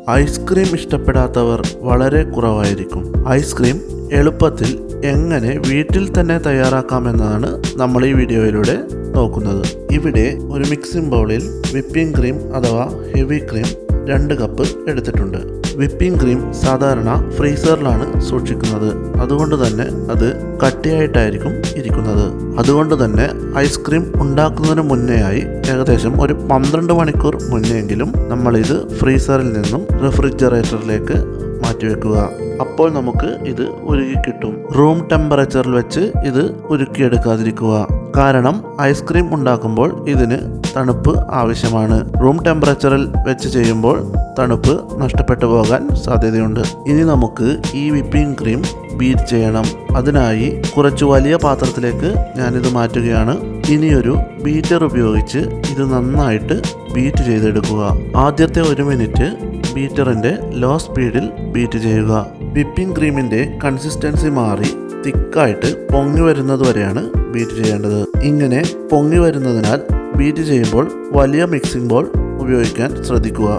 Ice cream ഇഷ്ടപ്പെടാത്തവർ വളരെ കുറവായിരിക്കും. Ice cream എളുപ്പത്തിൽ എങ്ങനെ വീട്ടിൽ തന്നെ തയ്യാറാക്കാമെന്നാണ് നമ്മൾ ഈ വീഡിയോയിലൂടെ നോക്കുന്നത്. ഇവിടെ ഒരു മിക്സിംഗ് ബൗളിൽ വിപ്പിംഗ് ക്രീം അഥവാ ഹെവി ക്രീം 2 കപ്പ് എടുത്തിട്ടുണ്ട്. വിപ്പിംഗ് ക്രീം സാധാരണ ഫ്രീസറിലാണ് സൂക്ഷിക്കുന്നത്. അതുകൊണ്ട് തന്നെ അത് കട്ടിയായിട്ടായിരിക്കും ഇരിക്കുന്നത്. അതുകൊണ്ട് തന്നെ ഐസ്ക്രീം ഉണ്ടാക്കുന്നതിന് മുന്നേയായി ഏകദേശം ഒരു 12 മണിക്കൂർ മുന്നെയെങ്കിലും നമ്മളിത് ഫ്രീസറിൽ നിന്നും റെഫ്രിജറേറ്ററിലേക്ക് മാറ്റിവെക്കുക. അപ്പോൾ നമുക്ക് ഇത് ഉരുകി കിട്ടും. റൂം ടെമ്പറേച്ചറിൽ വെച്ച് ഇത് ഉരുക്കിയെടുക്കാതിരിക്കുക. കാരണം ഐസ്ക്രീം ഉണ്ടാക്കുമ്പോൾ ഇതിന് തണുപ്പ് ആവശ്യമാണ്. റൂം ടെമ്പറേച്ചറിൽ വെച്ച് ചെയ്യുമ്പോൾ തണുപ്പ് നഷ്ടപ്പെട്ടു പോകാൻ സാധ്യതയുണ്ട്. ഇനി നമുക്ക് ഈ വിപ്പിംഗ് ക്രീം ബീറ്റ് ചെയ്യണം. അതിനായി കുറച്ച് വലിയ പാത്രത്തിലേക്ക് ഞാനിത് മാറ്റുകയാണ്. ഇനിയൊരു ബീറ്റർ ഉപയോഗിച്ച് ഇത് നന്നായിട്ട് ബീറ്റ് ചെയ്തെടുക്കുക. ആദ്യത്തെ 1 മിനിറ്റ് ബീറ്ററിൻ്റെ ലോ സ്പീഡിൽ ബീറ്റ് ചെയ്യുക. വിപ്പിംഗ് ക്രീമിൻ്റെ കൺസിസ്റ്റൻസി മാറി തിക്കായിട്ട് പൊങ്ങി വരുന്നത് വരെയാണ് ബീറ്റ് ചെയ്യേണ്ടത്. ഇങ്ങനെ പൊങ്ങി വരുന്നതിനാൽ ബീറ്റ് ചെയ്യുമ്പോൾ വലിയ മിക്സിംഗ് ബോൾ ഉപയോഗിക്കാൻ ശ്രദ്ധിക്കുക.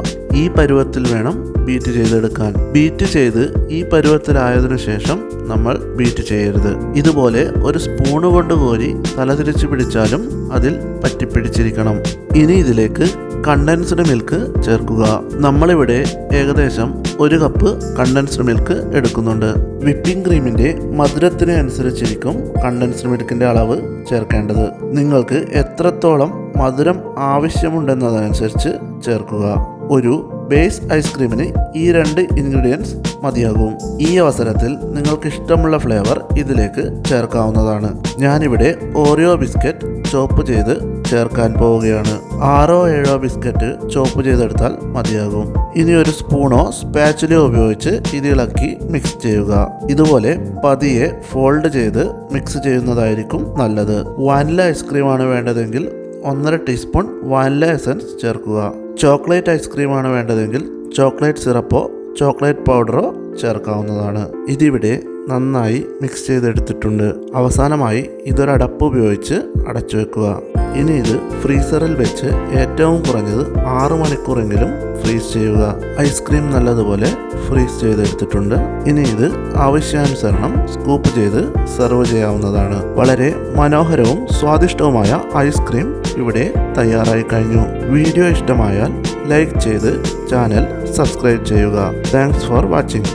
ഈ പരുവത്തിൽ വേണം ബീറ്റ് ചെയ്തെടുക്കാൻ. ബീറ്റ് ചെയ്ത് ഈ പരുവത്തിലായതിനു ശേഷം നമ്മൾ ബീറ്റ് ചെയ്യരുത്. ഇതുപോലെ ഒരു സ്പൂണ് കൊണ്ട് കോരി തലതിരിച്ച് പിടിച്ചാലും അതിൽ പറ്റിപ്പിടിച്ചിരിക്കണം. ഇനി ഇതിലേക്ക് കണ്ടൻസ്ഡ് മിൽക്ക് ചേർക്കുക. നമ്മളിവിടെ ഏകദേശം 1 കപ്പ് കണ്ടൻസ്ഡ് മിൽക്ക് എടുക്കുന്നുണ്ട്. വിപ്പിംഗ് ക്രീമിൻ്റെ മധുരത്തിന് അനുസരിച്ചിരിക്കും കണ്ടൻസ്ഡ് മിൽക്കിൻ്റെ അളവ് ചേർക്കേണ്ടത്. നിങ്ങൾക്ക് എത്രത്തോളം മധുരം ആവശ്യമുണ്ടെന്നതനുസരിച്ച് ചേർക്കുക. ഒരു ബേസ് ഐസ്ക്രീമിന് ഈ 2 ഇൻഗ്രീഡിയൻസ് മതിയാകും. ഈ അവസരത്തിൽ നിങ്ങൾക്ക് ഇഷ്ടമുള്ള ഫ്ലേവർ ഇതിലേക്ക് ചേർക്കാവുന്നതാണ്. ഞാനിവിടെ ഓറിയോ ബിസ്ക്കറ്റ് ചോപ്പ് ചെയ്ത് ചേർക്കാൻ പോവുകയാണ്. 6-7 ബിസ്ക്കറ്റ് ചോപ്പ് ചെയ്തെടുത്താൽ മതിയാകും. ഇനി ഒരു സ്പൂണോ സ്പാച്ചുലയോ ഉപയോഗിച്ച് ഇത് ഇളക്കി മിക്സ് ചെയ്യുക. ഇതുപോലെ പതിയെ ഫോൾഡ് ചെയ്ത് മിക്സ് ചെയ്യുന്നതായിരിക്കും നല്ലത്. വാനില ഐസ്ക്രീമാണ് വേണ്ടതെങ്കിൽ 1.5 ടീസ്പൂൺ വാനില എസൻസ് ചേർക്കുക. ചോക്ലേറ്റ് ഐസ്ക്രീമാണ് വേണ്ടതെങ്കിൽ ചോക്ലേറ്റ് സിറപ്പോ ചോക്ലേറ്റ് പൗഡറോ ചേർക്കാവുന്നതാണ്. ഇതിവിടെ നന്നായി മിക്സ് ചെയ്തെടുത്തിട്ടുണ്ട്. അവസാനമായി ഇതൊരടപ്പ് ഉപയോഗിച്ച് അടച്ചു വെക്കുക. ഇനി ഇത് ഫ്രീസറിൽ വെച്ച് ഏറ്റവും കുറഞ്ഞത് 6 മണിക്കൂറെങ്കിലും ഫ്രീസ് ചെയ്യുക. ഐസ്ക്രീം നല്ലതുപോലെ ഫ്രീസ് ചെയ്തെടുത്തിട്ടുണ്ട്. ഇനി ഇത് ആവശ്യാനുസരണം സ്കൂപ്പ് ചെയ്ത് സെർവ് ചെയ്യാവുന്നതാണ്. വളരെ മനോഹരവും സ്വാദിഷ്ടവുമായ ഐസ്ക്രീം ഇവിടെ തയ്യാറായി കഴിഞ്ഞു. വീഡിയോ ഇഷ്ടമായാൽ ലൈക്ക് ചെയ്ത് ചാനൽ സബ്സ്ക്രൈബ് ചെയ്യുക. Thanks for watching.